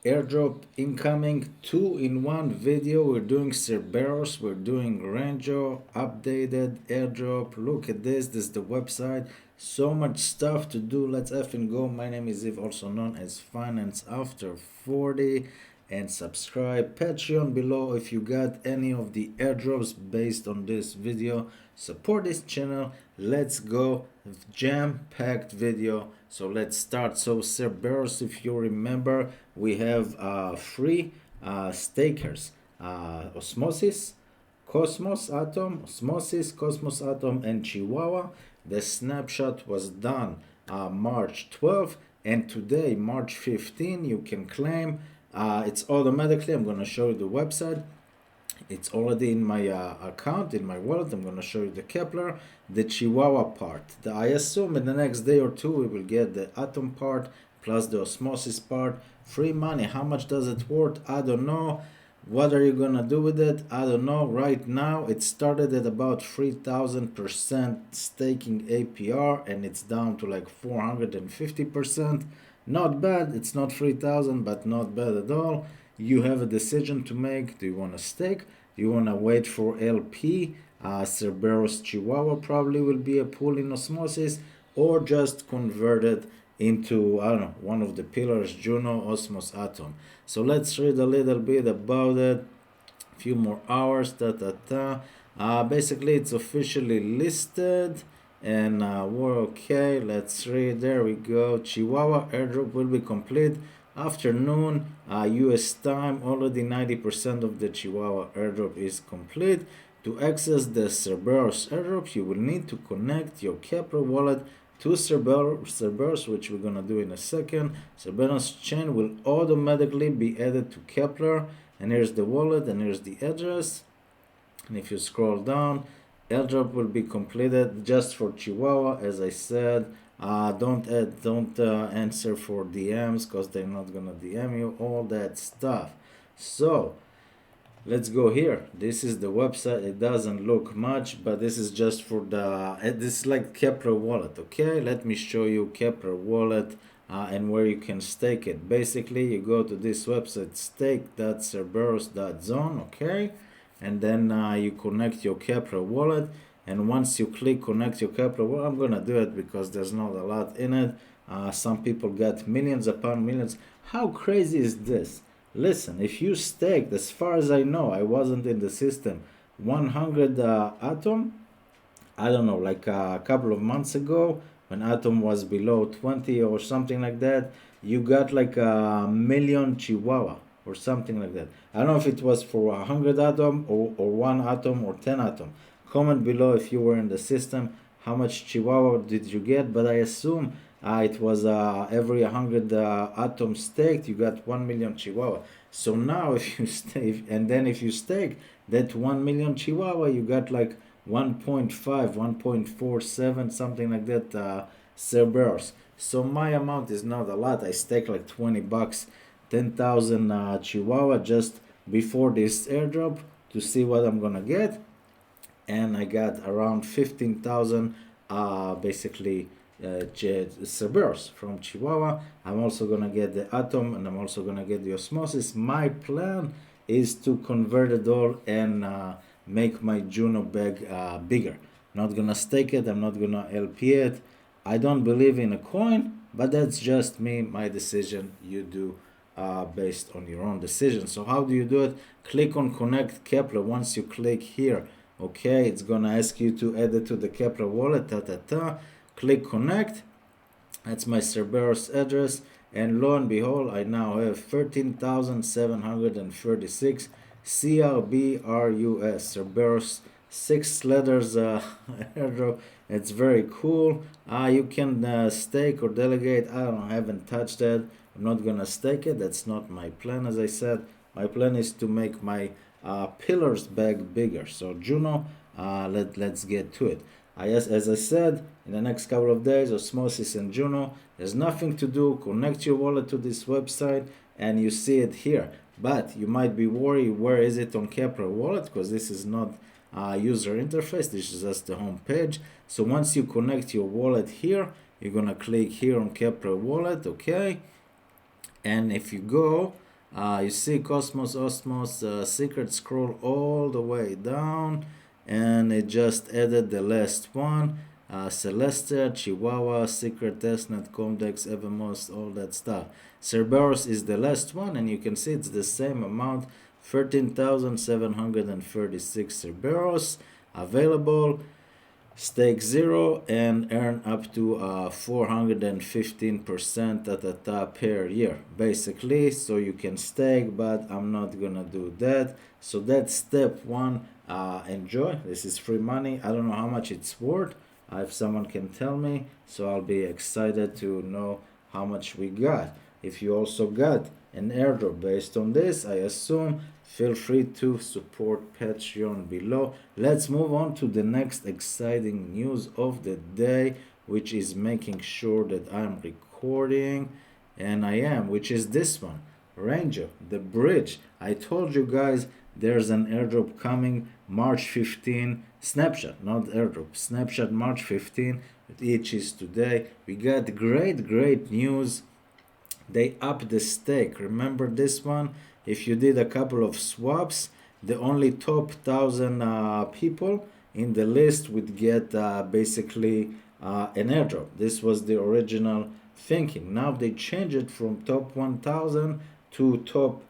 Airdrop incoming 2-in-1 video. We're doing Cerberus, we're doing Rango, updated airdrop. Look at this is the website. So much stuff to do. Let's effing go. My name is Eve, also known as Finance After 40. And subscribe. Patreon below if you got any of the airdrops based on this video. Support this channel. Let's go. Jam-packed video. So let's start. So Cerberus, if you remember, we have three stakers: Osmosis, Cosmos Atom, Osmosis, Cosmos Atom, and Chihuahua. The snapshot was done March 12th, and today, March 15, you can claim. It's automatically. I'm gonna show you the website. It's already in my account, in my wallet. I'm gonna show you the Kepler, the Chihuahua part. I assume in the next day or two we will get the Atom part plus the Osmosis part. Free money. How much does it worth? I don't know. What are you gonna do with it? I don't know. Right now it started at about 3000% staking APR and it's down to like 450%. Not bad. It's not 3000, but not bad at all. You have a decision to make. Do you want to stake? Do you want to wait for LP? Cerberus Chihuahua probably will be a pool in Osmosis, or just convert it into, I don't know, one of the pillars, Juno, Osmos, Atom. So let's read a little bit about it. A few more hours, basically it's officially listed and we're okay. Let's read. There we go. Chihuahua airdrop will be complete afternoon US time. Already 90% of the Chihuahua airdrop is complete. To access the Cerberus airdrop, you will need to connect your Kepler wallet to Cerberus, which we're gonna do in a second. Cerberus chain will automatically be added to Kepler, and here's the wallet, and here's the address. And if you scroll down, airdrop will be completed just for Chihuahua, as I said. Don't answer for DMs because they're not gonna DM you, all that stuff. So let's go here. This is the website. It doesn't look much, but this is just for the this is like Kepler wallet. Okay, let me show you Kepler wallet and where you can stake it. Basically, you go to this website, stake.cerberus.zone. Okay, and then you connect your Kepler wallet. And once you click connect your Kepler wallet, I'm gonna do it because there's not a lot in it. Some people get millions upon millions. How crazy is this? Listen, if you staked, as far as I know, I wasn't in the system, 100 Atom, I don't know, like a couple of months ago, when Atom was below 20 or something like that, you got like a million Chihuahua or something like that. I don't know if it was for 100 Atom or 1 Atom or 10 Atom. Comment below if you were in the system, how much Chihuahua did you get, but I assume it was every 100 Atom staked, you got 1 million Chihuahua. So now if you stake, and then if you stake that 1 million Chihuahua, you got like 1.5, 1.47, something like that, Cerberus. So my amount is not a lot. I stake like 20 bucks, 10,000 Chihuahua just before this airdrop to see what I'm gonna get. And I got around 15,000 basically Cerberus from Chihuahua. I'm also gonna get the Atom and I'm also gonna get the Osmosis. My plan is to convert it all and make my Juno bag bigger. Not gonna stake it, I'm not gonna LP it. I don't believe in a coin, but that's just me, my decision. You do based on your own decision. So how do you do it? Click on connect Kepler. Once you click here, okay, it's gonna ask you to add it to the Kepler wallet, click connect. That's my Cerberus address, and lo and behold, I now have 13,736 CRBRUS Cerberus, 6 letters airdrop. It's very cool. You can stake or delegate. I don't know, I haven't touched that. I'm not gonna stake it. That's not my plan. As I said, my plan is to make my pillars bag bigger. So Juno, let's get to it. As I said, in the next couple of days, Osmosis and Juno, there's nothing to do. Connect your wallet to this website and you see it here. But you might be worried, where is it on Kepler wallet? Because this is not user interface, this is just the home page. So once you connect your wallet here, you're gonna click here on Kepler wallet, okay? And if you go You see Cosmos, Osmos, Secret scroll all the way down, and it just added the last one. Celestia, Chihuahua, Secret, Testnet, Comdex, Evermost, all that stuff. Cerberus is the last one, and you can see it's the same amount, 13,736 Cerberus available. Stake zero and earn up to 415% at the top per year, basically. So you can stake, but I'm not gonna do that. So that's step one. Enjoy. This is free money. I don't know how much it's worth. If someone can tell me, so I'll be excited to know how much we got. If you also got an airdrop based on this, I assume, feel free to support Patreon below. Let's move on to the next exciting news of the day, which is making sure that I'm recording, and I am, which is this one, Ranger, the bridge. I told you guys there's an airdrop coming March 15, snapshot, not airdrop, snapshot March 15, which is today. We got great news. They up the stake. Remember this one? If you did a couple of swaps, the only top 1,000 people in the list would get basically an airdrop. This was the original thinking. Now they change it from top 1,000 to top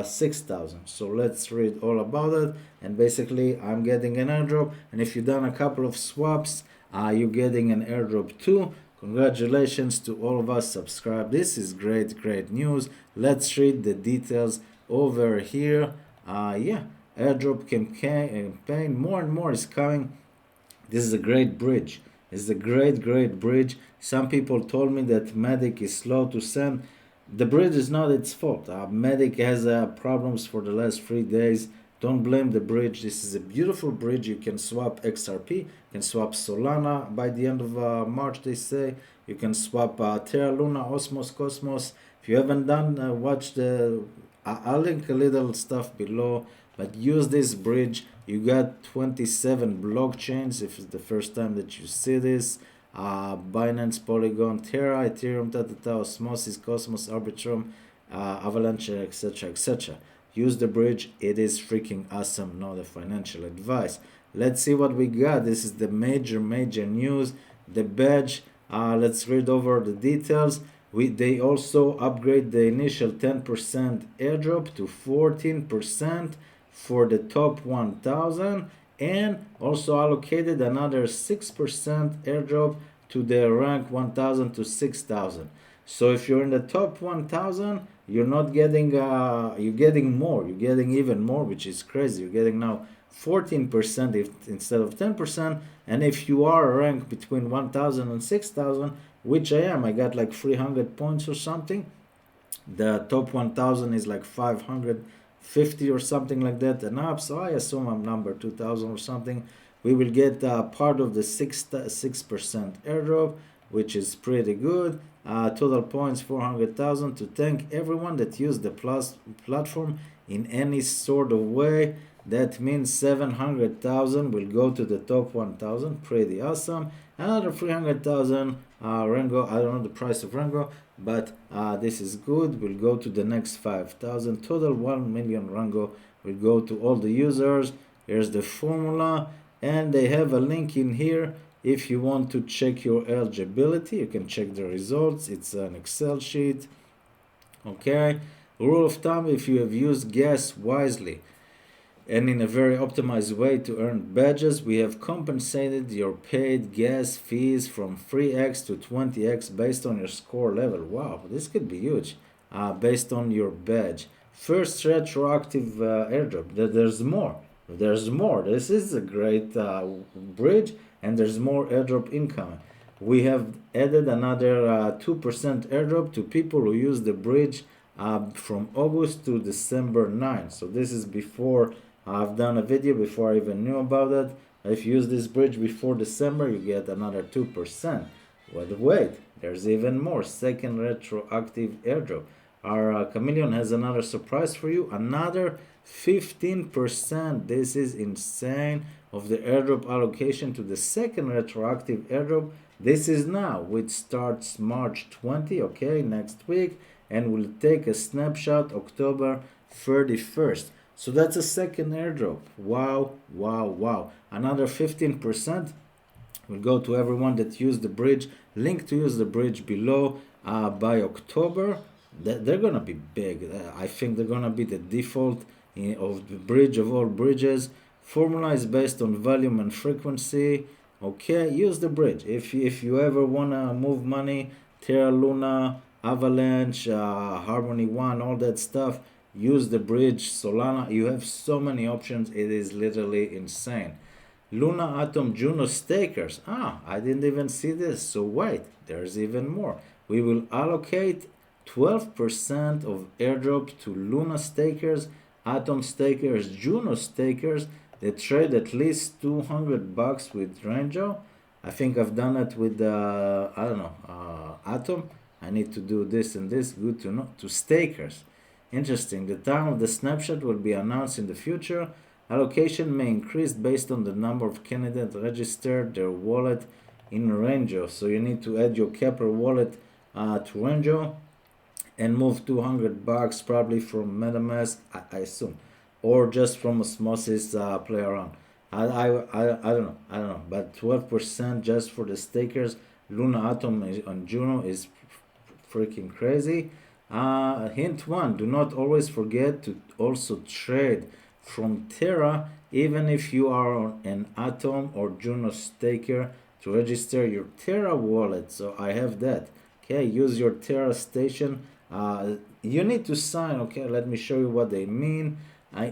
6,000. So let's read all about it. And basically, I'm getting an airdrop. And if you've done a couple of swaps, you're getting an airdrop too. Congratulations to all of us subscribed. This is great news. Let's read the details over here. Yeah, airdrop campaign. More and more is coming. This is a great bridge. It's a great bridge. Some people told me that Medic is slow to send. The bridge is not its fault. Medic has problems for the last 3 days. Don't blame the bridge. This is a beautiful bridge. You can swap XRP. You can swap Solana by the end of March, they say. You can swap Terra Luna, Osmos, Cosmos. If you haven't done, watch the... I'll link a little stuff below. But use this bridge. You got 27 blockchains if it's the first time that you see this. Binance, Polygon, Terra, Ethereum, Osmosis, Cosmos, Arbitrum, Avalanche, etc. Use the bridge. It is freaking awesome. Not a financial advice. Let's see what we got. This is the major news. The badge. Let's read over the details. They also upgrade the initial 10% airdrop to 14% for the top 1,000, and also allocated another 6% airdrop to the rank 1,000 to 6,000. So if you're in the top 1,000, you're not getting you're getting more. You're getting even more, which is crazy. You're getting now 14% instead of 10%. And if you are ranked between 1,000 and 6,000, which I am, I got like 300 points or something. The top 1,000 is like 550 or something like that and up. So I assume I'm number 2,000 or something. We will get part of the 6% airdrop, which is pretty good. Total points 400,000 to thank everyone that used the platform in any sort of way. That means 700,000 will go to the top 1,000. Pretty awesome. Another 300,000 Rango. I don't know the price of Rango, but this is good. Will go to the next 5,000. Total 1 million Rango will go to all the users. Here's the formula, and they have a link in here. If you want to check your eligibility, you can check the results. It's an Excel sheet. Okay. Rule of thumb: if you have used gas wisely and in a very optimized way to earn badges, we have compensated your paid gas fees from 3x to 20x based on your score level. Wow, this could be huge. Based on your badge. First retroactive airdrop. There's more. There's more. This is a great bridge, and there's more airdrop income. We have added another 2% airdrop to people who use the bridge from August to December 9. So this is before I've done a video, before I even knew about it. If you use this bridge before December, you get another 2%. But wait, there's even more. Second retroactive airdrop. Our Chameleon has another surprise for you. Another 15%. This is insane. Of the airdrop allocation to the second retroactive airdrop. This is now, which starts March 20, okay, next week. and will take a snapshot October 31st. So that's a second airdrop. Wow, wow, wow. Another 15% will go to everyone that used the bridge. Link to use the bridge below. By October, they're gonna be big. I think they're gonna be the default of the bridge of all bridges. Formula is based on volume and frequency. Okay, use the bridge. If you ever wanna move money, Terra Luna, Avalanche, Harmony One, all that stuff, use the bridge. Solana, you have so many options. It is literally insane. Luna Atom Juno stakers. I didn't even see this. So wait, there's even more. We will allocate 12% of airdrop to Luna stakers, Atom stakers, Juno stakers that trade at least $200 with Rango. I think I've done it with I don't know, Atom. I need to do this and this. Good to know. To stakers. Interesting. The time of the snapshot will be announced in the future. Allocation may increase based on the number of candidates registered their wallet in Rango. So you need to add your Kepler wallet to Rango and move $200 probably from MetaMask, I assume, or just from Osmosis play around. I don't know. I don't know. But 12% just for the stakers, Luna Atom on Juno is freaking crazy. Hint one: do not always forget to also trade from Terra, even if you are an Atom or Juno staker, to register your Terra wallet. So I have that. Okay, use your Terra station. You need to sign. Okay, let me show you what they mean.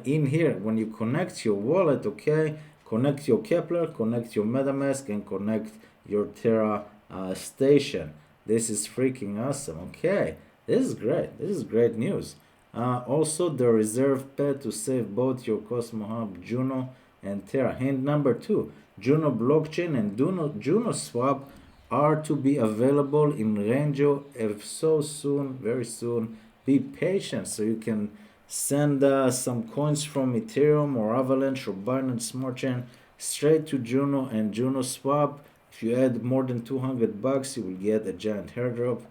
In here, when you connect your wallet, okay, connect your Kepler, connect your MetaMask, and connect your Terra station. This is freaking awesome. Okay, this is great. This is great news. Also, the reserve pad to save both your Cosmo Hub, Juno, and Terra. Hint number two: Juno blockchain and Juno swap are to be available in Rango so soon, very soon. Be patient so you can send some coins from Ethereum or Avalanche or Binance Smart Chain straight to Juno and Juno swap. If you add more than $200, you will get a giant airdrop.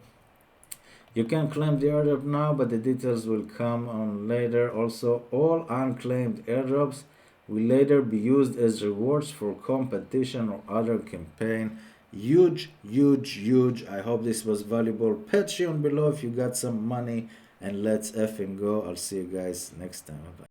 You can claim the airdrop now, but the details will come on later. Also, all unclaimed airdrops will later be used as rewards for competition or other campaign. Huge, huge, huge. I hope this was valuable. Patreon below if you got some money, and let's effing go. I'll see you guys next time. Bye.